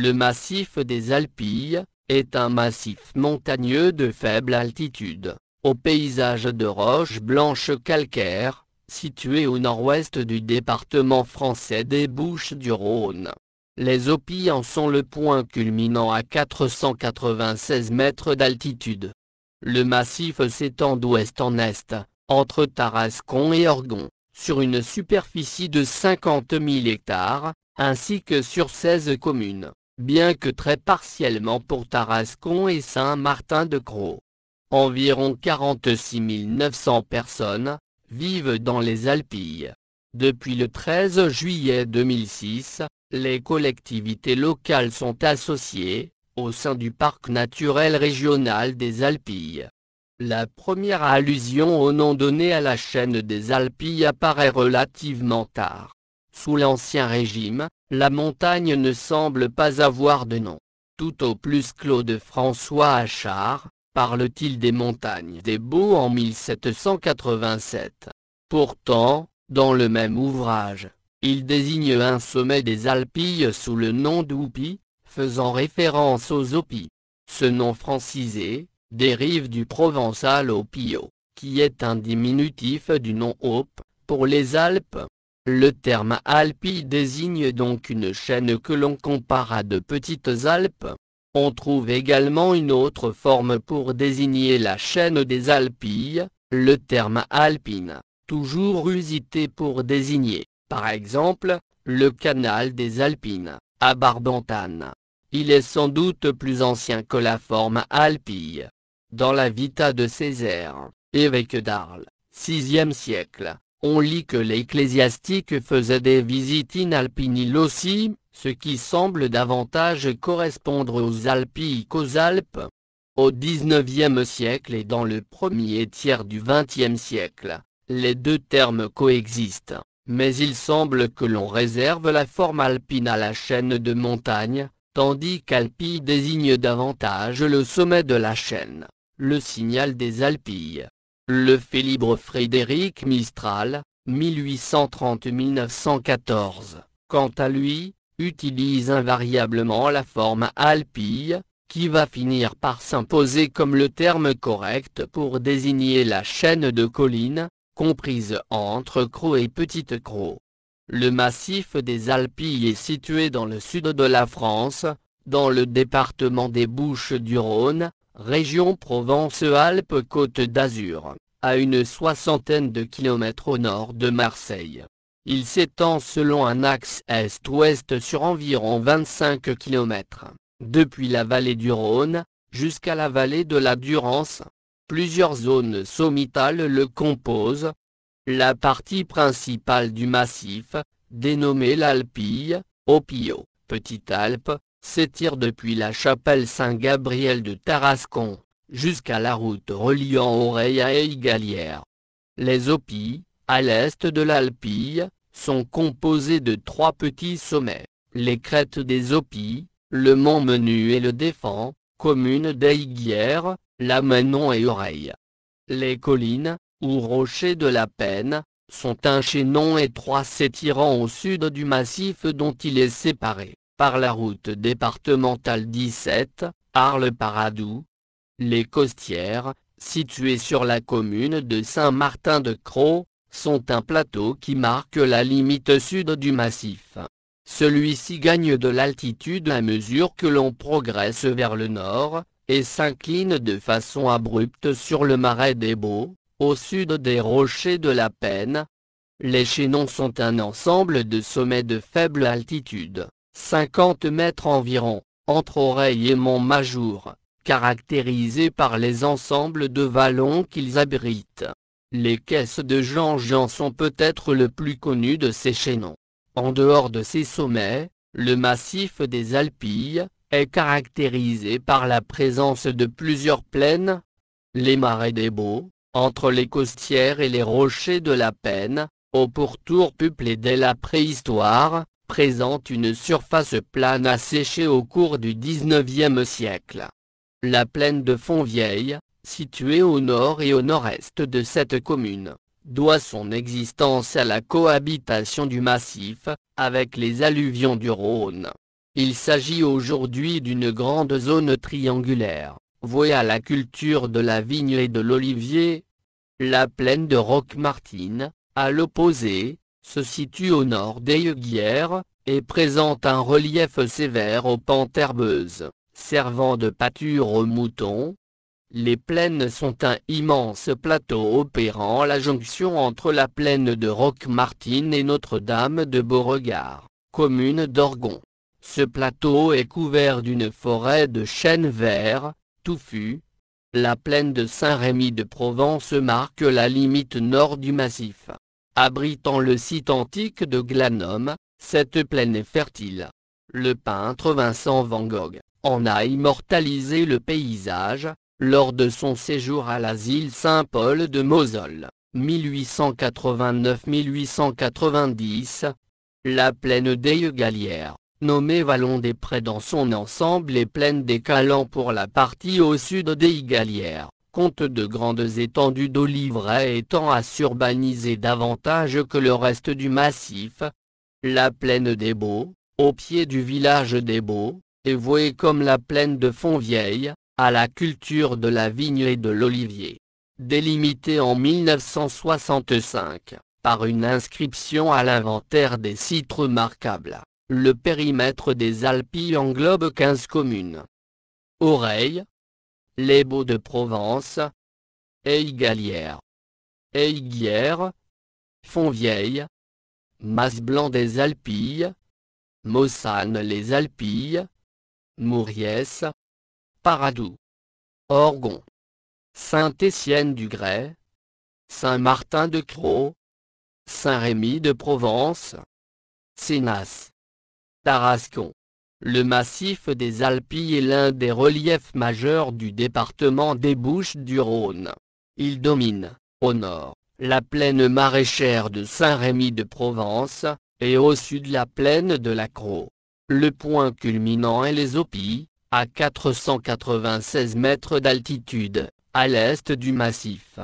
Le massif des Alpilles est un massif montagneux de faible altitude, au paysage de roches blanches calcaires, situé au nord-ouest du département français des Bouches-du-Rhône. Les Alpilles en sont le point culminant à 496 mètres d'altitude. Le massif s'étend d'ouest en est, entre Tarascon et Orgon, sur une superficie de 50 000 hectares, ainsi que sur 16 communes, bien que très partiellement pour Tarascon et Saint-Martin-de-Crau. Environ 46 900 personnes vivent dans les Alpilles. Depuis le 13 juillet 2006, les collectivités locales sont associées, au sein du parc naturel régional des Alpilles. La première allusion au nom donné à la chaîne des Alpilles apparaît relativement tard. Sous l'Ancien Régime, la montagne ne semble pas avoir de nom. Tout au plus Claude François Achard parle-t-il des montagnes des Baux en 1787. Pourtant, dans le même ouvrage, il désigne un sommet des Alpilles sous le nom d'Oupi, faisant référence aux Opis. Ce nom francisé dérive du provençal Opio, qui est un diminutif du nom Aupe, pour les Alpes. Le terme Alpilles désigne donc une chaîne que l'on compare à de petites Alpes. On trouve également une autre forme pour désigner la chaîne des Alpilles, le terme alpine, toujours usité pour désigner, par exemple, le canal des Alpines, à Barbentane. Il est sans doute plus ancien que la forme Alpille. Dans la Vita de Césaire, évêque d'Arles, VIe siècle, on lit que l'ecclésiastique faisait des visites in Alpinil aussi, ce qui semble davantage correspondre aux Alpilles qu'aux Alpes. Au XIXe siècle et dans le premier tiers du XXe siècle, les deux termes coexistent, mais il semble que l'on réserve la forme alpine à la chaîne de montagne, tandis qu'Alpilles désigne davantage le sommet de la chaîne, le signal des Alpilles. Le Félibre Frédéric Mistral, 1830-1914, quant à lui, utilise invariablement la forme Alpille, qui va finir par s'imposer comme le terme correct pour désigner la chaîne de collines, comprise entre Crau et Petite-Crau. Le massif des Alpilles est situé dans le sud de la France, dans le département des Bouches-du-Rhône, région Provence-Alpes-Côte d'Azur, à une soixantaine de kilomètres au nord de Marseille. Il s'étend selon un axe est-ouest sur environ 25 km, depuis la vallée du Rhône, jusqu'à la vallée de la Durance. Plusieurs zones sommitales le composent. La partie principale du massif, dénommée l'Alpille, Opio, Petite Alpe, s'étire depuis la chapelle Saint-Gabriel de Tarascon, jusqu'à la route reliant Oreille à Aigualière. Les Opilles, à l'est de l'Alpille, sont composées de trois petits sommets, les crêtes des Opilles, le mont Menu et le Défend, communes d'Aiguière, la Menon et Oreille. Les collines, ou rochers de la Peine, sont un chaînon étroit s'étirant au sud du massif dont il est séparé par la route départementale 17, Arles-Paradou. Les Costières, situées sur la commune de Saint-Martin-de-Crau, sont un plateau qui marque la limite sud du massif. Celui-ci gagne de l'altitude à mesure que l'on progresse vers le nord, et s'incline de façon abrupte sur le marais des Baux, au sud des rochers de la Peine. Les chaînons sont un ensemble de sommets de faible altitude, 50 mètres environ, entre Oreille et Montmajour, caractérisés par les ensembles de vallons qu'ils abritent. Les caisses de Jean-Jean sont peut-être le plus connu de ces chaînons. En dehors de ces sommets, le massif des Alpilles est caractérisé par la présence de plusieurs plaines. Les marais des Baux, entre les Costières et les rochers de la Peine, au pourtour peuplé dès la préhistoire, présentent une surface plane asséchée au cours du XIXe siècle. La plaine de Fontvieille, située au nord et au nord-est de cette commune, doit son existence à la cohabitation du massif avec les alluvions du Rhône. Il s'agit aujourd'hui d'une grande zone triangulaire, vouée à la culture de la vigne et de l'olivier. La plaine de Roquemartine, à l'opposé, se situe au nord d'Aiguières, et présente un relief sévère aux pentes herbeuses, servant de pâture aux moutons. Les plaines sont un immense plateau opérant la jonction entre la plaine de Roquemartine et Notre-Dame de Beauregard, commune d'Orgon. Ce plateau est couvert d'une forêt de chênes verts, touffus. La plaine de Saint-Rémy-de-Provence marque la limite nord du massif. Abritant le site antique de Glanum, cette plaine est fertile. Le peintre Vincent van Gogh en a immortalisé le paysage, lors de son séjour à l'asile Saint-Paul de Mosole, 1889-1890. La plaine d'Aigues-Gallières, nommée Vallon des Prés dans son ensemble et plaine des Calands pour la partie au sud d'Aigues-Gallières, compte de grandes étendues d'oliveraies et tend à s'urbaniser davantage que le reste du massif. La plaine des Baux, au pied du village des Baux, est vouée comme la plaine de Fontvieille, à la culture de la vigne et de l'olivier. Délimitée en 1965, par une inscription à l'inventaire des sites remarquables, le périmètre des Alpilles englobe 15 communes. Oreilles, les Baux de Provence, Aigues-Gallières, Aiguières, Fontvieille, Mas-Blanc des Alpilles, Mossanne les Alpilles, Mouriès, Paradou, Orgon, Saint-Étienne-du-Grès, Saint-Martin-de-Crau, Saint-Rémy-de-Provence, Sénas, Tarascon. Le massif des Alpilles est l'un des reliefs majeurs du département des Bouches-du-Rhône. Il domine, au nord, la plaine maraîchère de Saint-Rémy-de-Provence, et au sud la plaine de la Crau. Le point culminant est les Opilles, à 496 mètres d'altitude, à l'est du massif.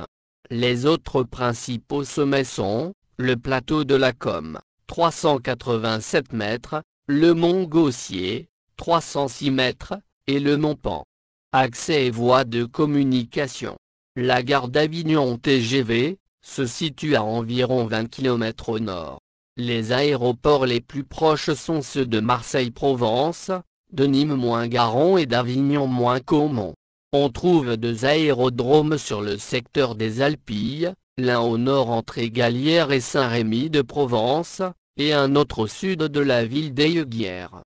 Les autres principaux sommets sont, le plateau de la Comme, 387 mètres, le mont Gaussier, 306 mètres, et le mont Pan. Accès et voies de communication. La gare d'Avignon TGV se situe à environ 20 km au nord. Les aéroports les plus proches sont ceux de Marseille-Provence, de Nîmes-Garon et d'Avignon-Caumont. On trouve 2 aérodromes sur le secteur des Alpilles, l'un au nord entre Aigues-Gallières et Saint-Rémy-de-Provence, et un autre au sud de la ville d'Aiguières.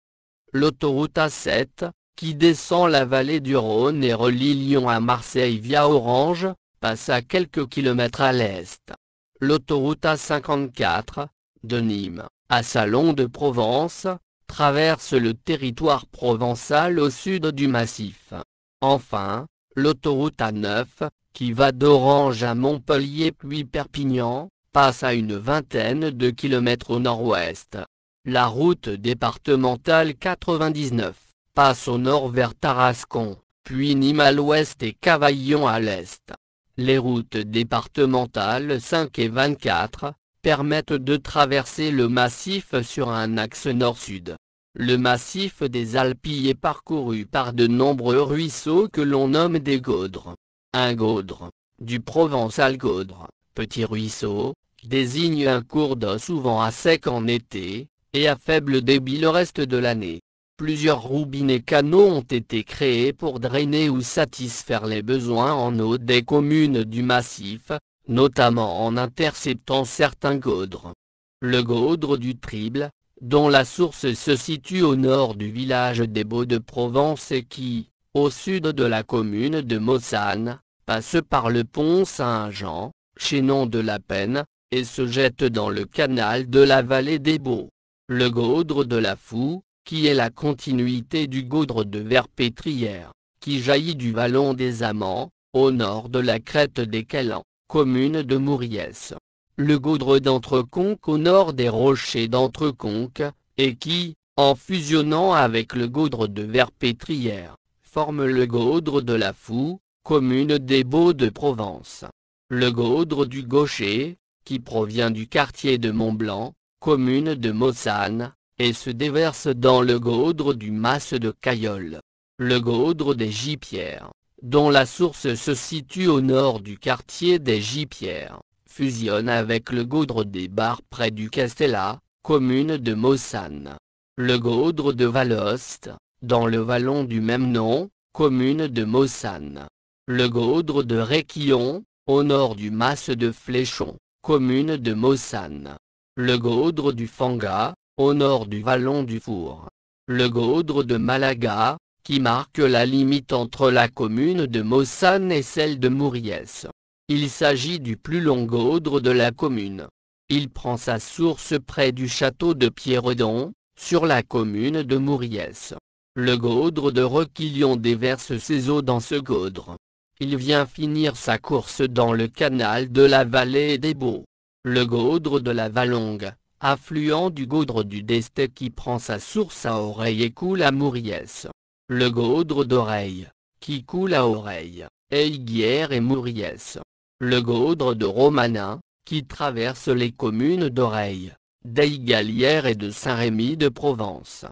L'autoroute A7, qui descend la vallée du Rhône et relie Lyon à Marseille via Orange, passe à quelques kilomètres à l'est. L'autoroute A54, de Nîmes à Salon de Provence, traverse le territoire provençal au sud du massif. Enfin, l'autoroute A9, qui va d'Orange à Montpellier puis Perpignan, passe à une vingtaine de kilomètres au nord-ouest. La route départementale 99 passe au nord vers Tarascon, puis Nîmes à l'ouest et Cavaillon à l'est. Les routes départementales 5 et 24 permettent de traverser le massif sur un axe nord-sud. Le massif des Alpilles est parcouru par de nombreux ruisseaux que l'on nomme des gaudres. Un gaudre, du provençal gaudre, petit ruisseau, désigne un cours d'eau souvent à sec en été, et à faible débit le reste de l'année. Plusieurs robinets canaux ont été créés pour drainer ou satisfaire les besoins en eau des communes du massif, notamment en interceptant certains gaudres. Le gaudre du Trible, dont la source se situe au nord du village des Baux de Provence et qui, au sud de la commune de Mossanne, passe par le pont Saint-Jean, chaînon de la Peine, et se jette dans le canal de la vallée des Baux. Le gaudre de la Foux, qui est la continuité du gaudre de Verpétrière, qui jaillit du vallon des Amants, au nord de la crête des Calands, commune de Mouriès. Le gaudre d'Entreconques au nord des rochers d'Entreconques, et qui, en fusionnant avec le gaudre de Verpétrière, forme le gaudre de la Foux, commune des Baux de Provence. Le gaudre du Gaucher, qui provient du quartier de Montblanc, commune de Mossanne, et se déverse dans le Gaudre du Mas de Cayolle. Le Gaudre des Gipierres, dont la source se situe au nord du quartier des Gipierres, fusionne avec le Gaudre des Bars près du Castellat, commune de Mossanne. Le Gaudre de Valoste, dans le vallon du même nom, commune de Mossanne. Le Gaudre de Réquillon, au nord du Mas de Fléchon, commune de Mossanne. Le Gaudre du Fangat, au nord du vallon du Four. Le Gaudre de Malaga, qui marque la limite entre la commune de Mossanne et celle de Mouriès. Il s'agit du plus long Gaudre de la commune. Il prend sa source près du château de Pierredon, sur la commune de Mouriès. Le Gaudre de Requillon déverse ses eaux dans ce Gaudre. Il vient finir sa course dans le canal de la vallée des Baux. Le Gaudre de la Valongue, affluent du Gaudre du Destet qui prend sa source à Oreille et coule à Mouriès. Le Gaudre d'Oreille, qui coule à Oreille, Eyguières et Mouriès. Le Gaudre de Romanin, qui traverse les communes d'Oreille, d'Aigalières et de Saint-Rémy de Provence.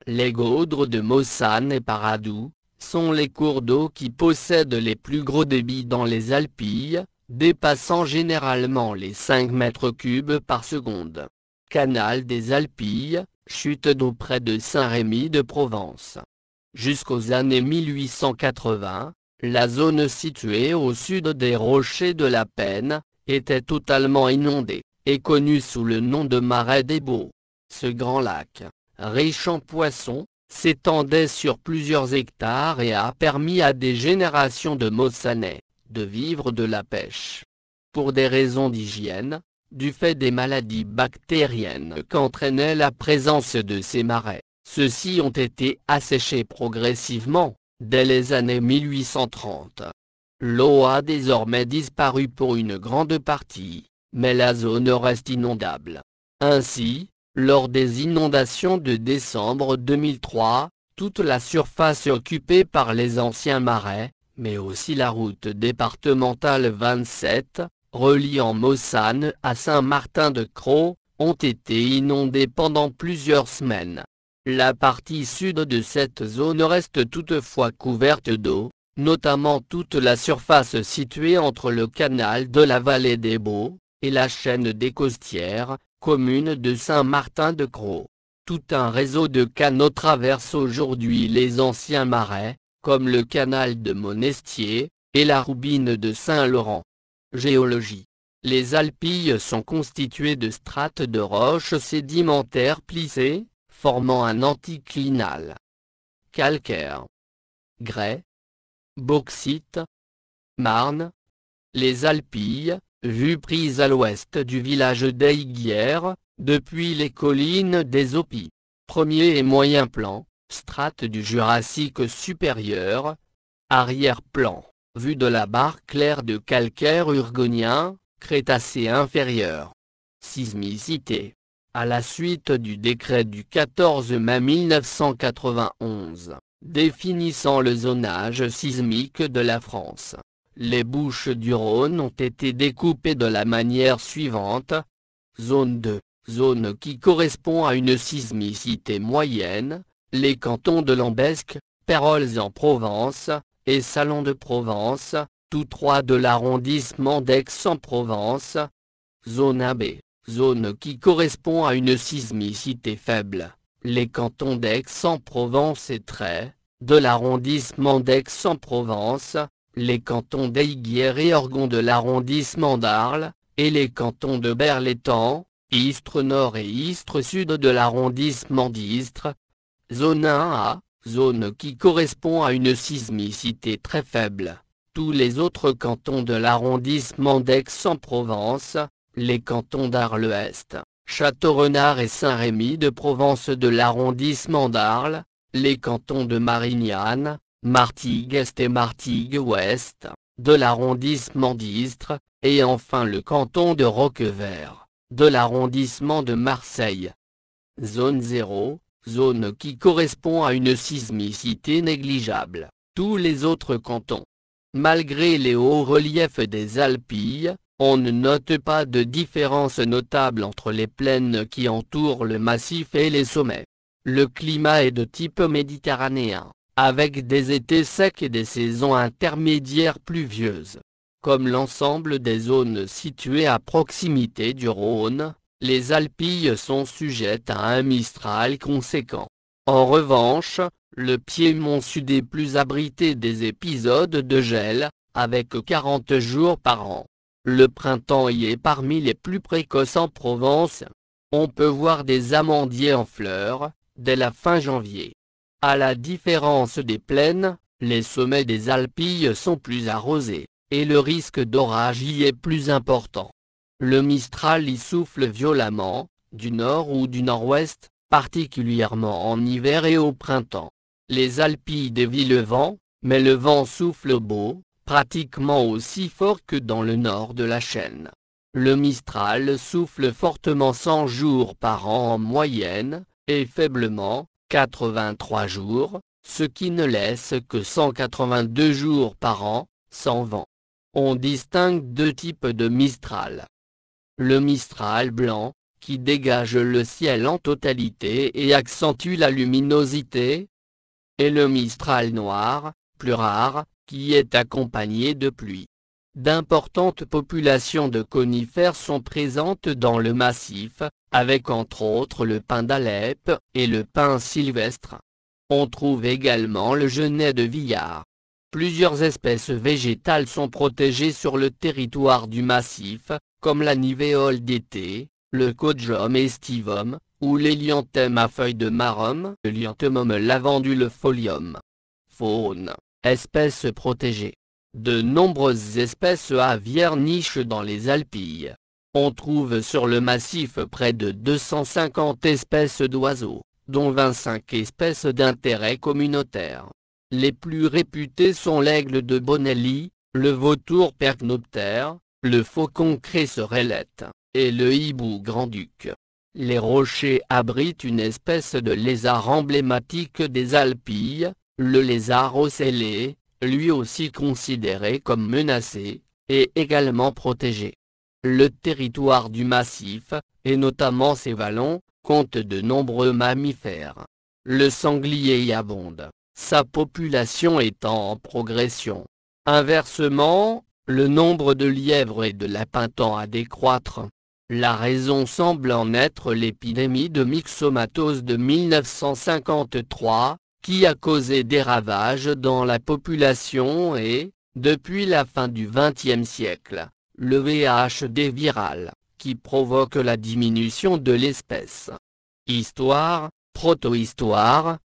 Les Gaudres de Mossanne et Paradou sont les cours d'eau qui possèdent les plus gros débits dans les Alpilles, dépassant généralement les 5 mètres cubes par seconde. Canal des Alpilles, chute d'eau près de Saint-Rémy de Provence. Jusqu'aux années 1880, la zone située au sud des Rochers de la Penne était totalement inondée, et connue sous le nom de Marais des Baux. Ce grand lac, riche en poissons, s'étendait sur plusieurs hectares et a permis à des générations de Mossannais de vivre de la pêche. Pour des raisons d'hygiène, du fait des maladies bactériennes qu'entraînait la présence de ces marais, ceux-ci ont été asséchés progressivement, dès les années 1830. L'eau a désormais disparu pour une grande partie, mais la zone reste inondable. Ainsi, lors des inondations de décembre 2003, toute la surface occupée par les anciens marais, mais aussi la route départementale 27, reliant Mossanne à Saint-Martin-de-Crau, ont été inondées pendant plusieurs semaines. La partie sud de cette zone reste toutefois couverte d'eau, notamment toute la surface située entre le canal de la vallée des Baux et la chaîne des Costières, commune de Saint-Martin-de-Crau. Tout un réseau de canaux traverse aujourd'hui les anciens marais, comme le canal de Monestier et la roubine de Saint-Laurent. Géologie. Les Alpilles sont constituées de strates de roches sédimentaires plissées, formant un anticlinal. Calcaire. Grès. Bauxite. Marne. Les Alpilles, vues prises à l'ouest du village d'Eyguières, depuis les collines des Opis. Premier et moyen plan, strates du Jurassique supérieur. Arrière-plan, vue de la barre claire de calcaire urgonien, Crétacé inférieur. Sismicité. À la suite du décret du 14 mai 1991, définissant le zonage sismique de la France, les Bouches du Rhône ont été découpées de la manière suivante. Zone 2, zone qui correspond à une sismicité moyenne, les cantons de Lambesc, Pérols en Provence, et Salon de Provence, tous trois de l'arrondissement d'Aix-en-Provence. Zone AB, zone qui correspond à une sismicité faible, les cantons d'Aix-en-Provence et Trèves, de l'arrondissement d'Aix-en-Provence, les cantons d'Eyguières et Orgon de l'arrondissement d'Arles, et les cantons de Berlétan, Istres Nord et Istres Sud de l'arrondissement d'Istres. Zone 1A, zone qui correspond à une sismicité très faible, tous les autres cantons de l'arrondissement d'Aix-en-Provence, les cantons d'Arles-Est, Château-Renard et Saint-Rémy de Provence de l'arrondissement d'Arles, les cantons de Marignane, Martigues-Est et Martigues-Ouest, de l'arrondissement d'Istres, et enfin le canton de Roquevert, de l'arrondissement de Marseille. Zone 0, zone qui correspond à une sismicité négligeable, tous les autres cantons. Malgré les hauts reliefs des Alpilles, On ne note pas de différence notable entre les plaines qui entourent le massif et les sommets. Le climat est de type méditerranéen, avec des étés secs et des saisons intermédiaires pluvieuses. Comme l'ensemble des zones situées à proximité du Rhône, les Alpilles sont sujettes à un mistral conséquent. En revanche, le piémont sud est plus abrité des épisodes de gel, avec 40 jours par an. Le printemps y est parmi les plus précoces en Provence. On peut voir des amandiers en fleurs, dès la fin janvier. À la différence des plaines, les sommets des Alpilles sont plus arrosés, et le risque d'orage y est plus important. Le mistral y souffle violemment, du nord ou du nord-ouest, particulièrement en hiver et au printemps. Les Alpilles dévient le vent, mais le vent souffle beau, pratiquement aussi fort que dans le nord de la chaîne. Le mistral souffle fortement 100 jours par an en moyenne, et faiblement, 83 jours, ce qui ne laisse que 182 jours par an, sans vent. On distingue deux types de mistral. Le mistral blanc, qui dégage le ciel en totalité et accentue la luminosité, et le mistral noir, plus rare, qui est accompagné de pluie. D'importantes populations de conifères sont présentes dans le massif, avec entre autres le pin d'Alep et le pin sylvestre. On trouve également le genêt de Villars. Plusieurs espèces végétales sont protégées sur le territoire du massif, comme la nivéole d'été, le Codgium aestivum, ou l'Hélianthème à feuilles de marum, Helianthemum lavandulefolium. Faune. Espèces protégées. De nombreuses espèces aviaires nichent dans les Alpilles. On trouve sur le massif près de 250 espèces d'oiseaux, dont 25 espèces d'intérêt communautaire. Les plus réputées sont l'aigle de Bonelli, le vautour percnoptère, le faucon cresserellette, et le hibou grand-duc. Les rochers abritent une espèce de lézard emblématique des Alpilles, le lézard ocellé, lui aussi considéré comme menacé, est également protégé. Le territoire du massif, et notamment ses vallons, compte de nombreux mammifères. Le sanglier y abonde, sa population étant en progression. Inversement, le nombre de lièvres et de lapins tend à décroître. La raison semble en être l'épidémie de myxomatose de 1953, qui a causé des ravages dans la population et, depuis la fin du XXe siècle, le VHD viral, qui provoque la diminution de l'espèce. Histoire, protohistoire.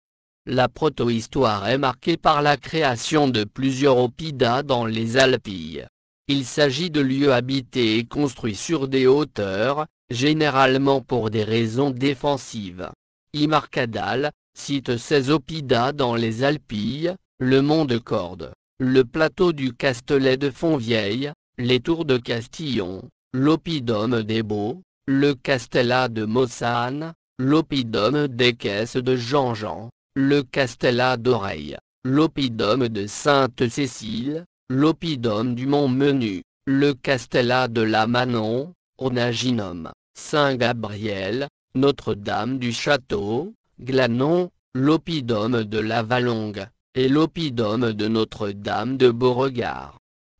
La protohistoire est marquée par la création de plusieurs oppida dans les Alpilles. Il s'agit de lieux habités et construits sur des hauteurs, généralement pour des raisons défensives. Imar Cadal cite ces oppida dans les Alpilles, le mont de Cordes, le plateau du Castelet de Fontvieille, les tours de Castillon, l'oppidum des Baux, le castellat de Mossane, l'oppidum des Caisses de Jean-Jean, le castellat d'Oreille, l'oppidum de Sainte-Cécile, l'oppidum du Mont-Menu, le castellat de la Manon, Ornaginum, Saint-Gabriel, Notre-Dame du Château, Glanon, l'oppidum de la Valongue, et l'oppidum de Notre-Dame de Beauregard.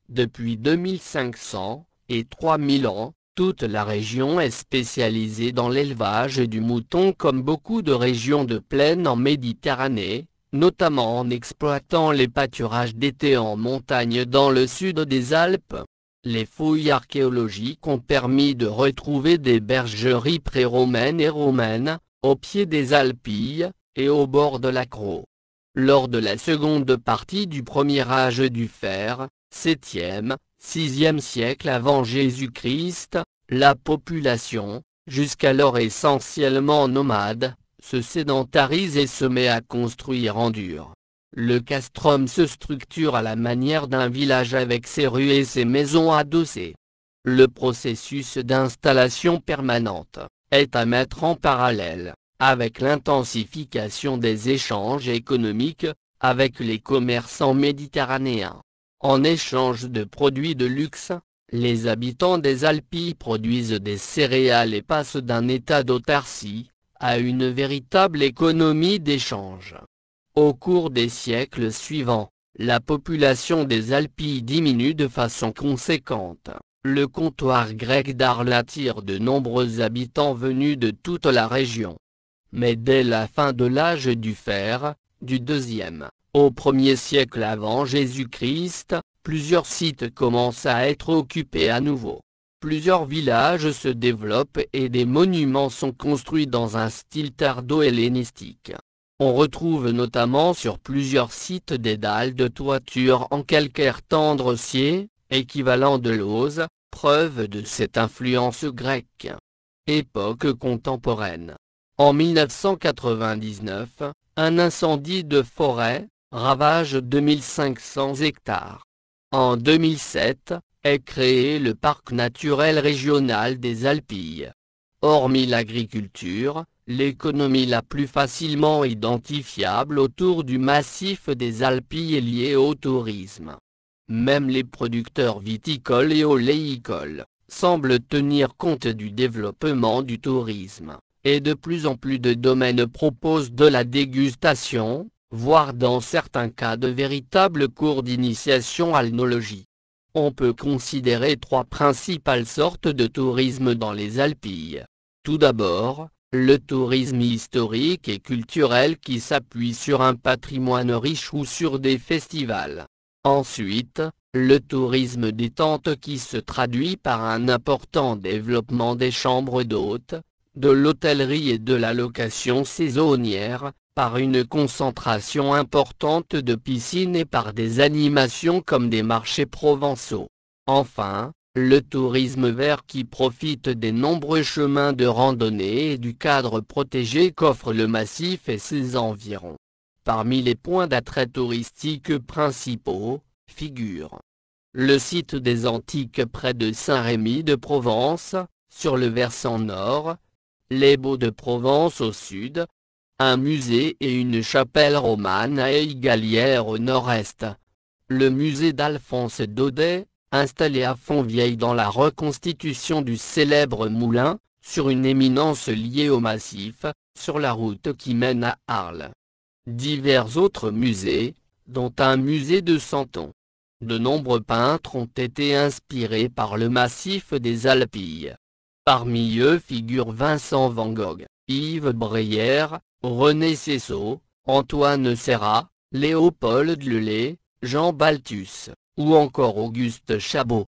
Depuis 2500 et 3000 ans, toute la région est spécialisée dans l'élevage du mouton comme beaucoup de régions de plaine en Méditerranée, notamment en exploitant les pâturages d'été en montagne dans le sud des Alpes. Les fouilles archéologiques ont permis de retrouver des bergeries pré-romaines et romaines, au pied des Alpilles, et au bord de l'Acro. Lors de la seconde partie du premier âge du fer, 7e, 6e siècle avant Jésus-Christ, la population, jusqu'alors essentiellement nomade, se sédentarise et se met à construire en dur. Le castrum se structure à la manière d'un village avec ses rues et ses maisons adossées. Le processus d'installation permanente est à mettre en parallèle avec l'intensification des échanges économiques avec les commerçants méditerranéens. En échange de produits de luxe, Les habitants des Alpilles produisent des céréales et passent d'un état d'autarcie à une véritable économie d'échange. Au cours des siècles suivants, la population des Alpilles diminue de façon conséquente. Le comptoir grec d'Arles attire de nombreux habitants venus de toute la région. Mais dès la fin de l'âge du fer, du IIe au 1er siècle avant Jésus-Christ, plusieurs sites commencent à être occupés à nouveau. Plusieurs villages se développent et des monuments sont construits dans un style tardo-hellénistique. On retrouve notamment sur plusieurs sites des dalles de toiture en calcaire tendre scié, équivalent de l'ose, preuve de cette influence grecque. Époque contemporaine. En 1999, un incendie de forêt ravage 2500 hectares. En 2007, est créé le parc naturel régional des Alpilles. Hormis l'agriculture, l'économie la plus facilement identifiable autour du massif des Alpilles est liée au tourisme. Même les producteurs viticoles et oléicoles semblent tenir compte du développement du tourisme, et de plus en plus de domaines proposent de la dégustation, voire dans certains cas de véritables cours d'initiation à l'œnologie. On peut considérer trois principales sortes de tourisme dans les Alpilles. Tout d'abord, le tourisme historique et culturel qui s'appuie sur un patrimoine riche ou sur des festivals. Ensuite, le tourisme détente qui se traduit par un important développement des chambres d'hôtes, de l'hôtellerie et de la location saisonnière, par une concentration importante de piscines et par des animations comme des marchés provençaux. Enfin, le tourisme vert qui profite des nombreux chemins de randonnée et du cadre protégé qu'offre le massif et ses environs. Parmi les points d'attrait touristiques principaux, figurent le site des Antiques près de Saint-Rémy de Provence, sur le versant nord, les Baux de Provence au sud, un musée et une chapelle romane à Aigues-Gallières au nord-est, le musée d'Alphonse Daudet, installé à Fontvieille dans la reconstitution du célèbre moulin, sur une éminence liée au massif, sur la route qui mène à Arles. Divers autres musées, dont un musée de Santon. De nombreux peintres ont été inspirés par le massif des Alpilles. Parmi eux figurent Vincent van Gogh, Yves Breyer, René Cézot, Antoine Serrat, Léopold Lully, Jean Balthus, ou encore Auguste Chabot.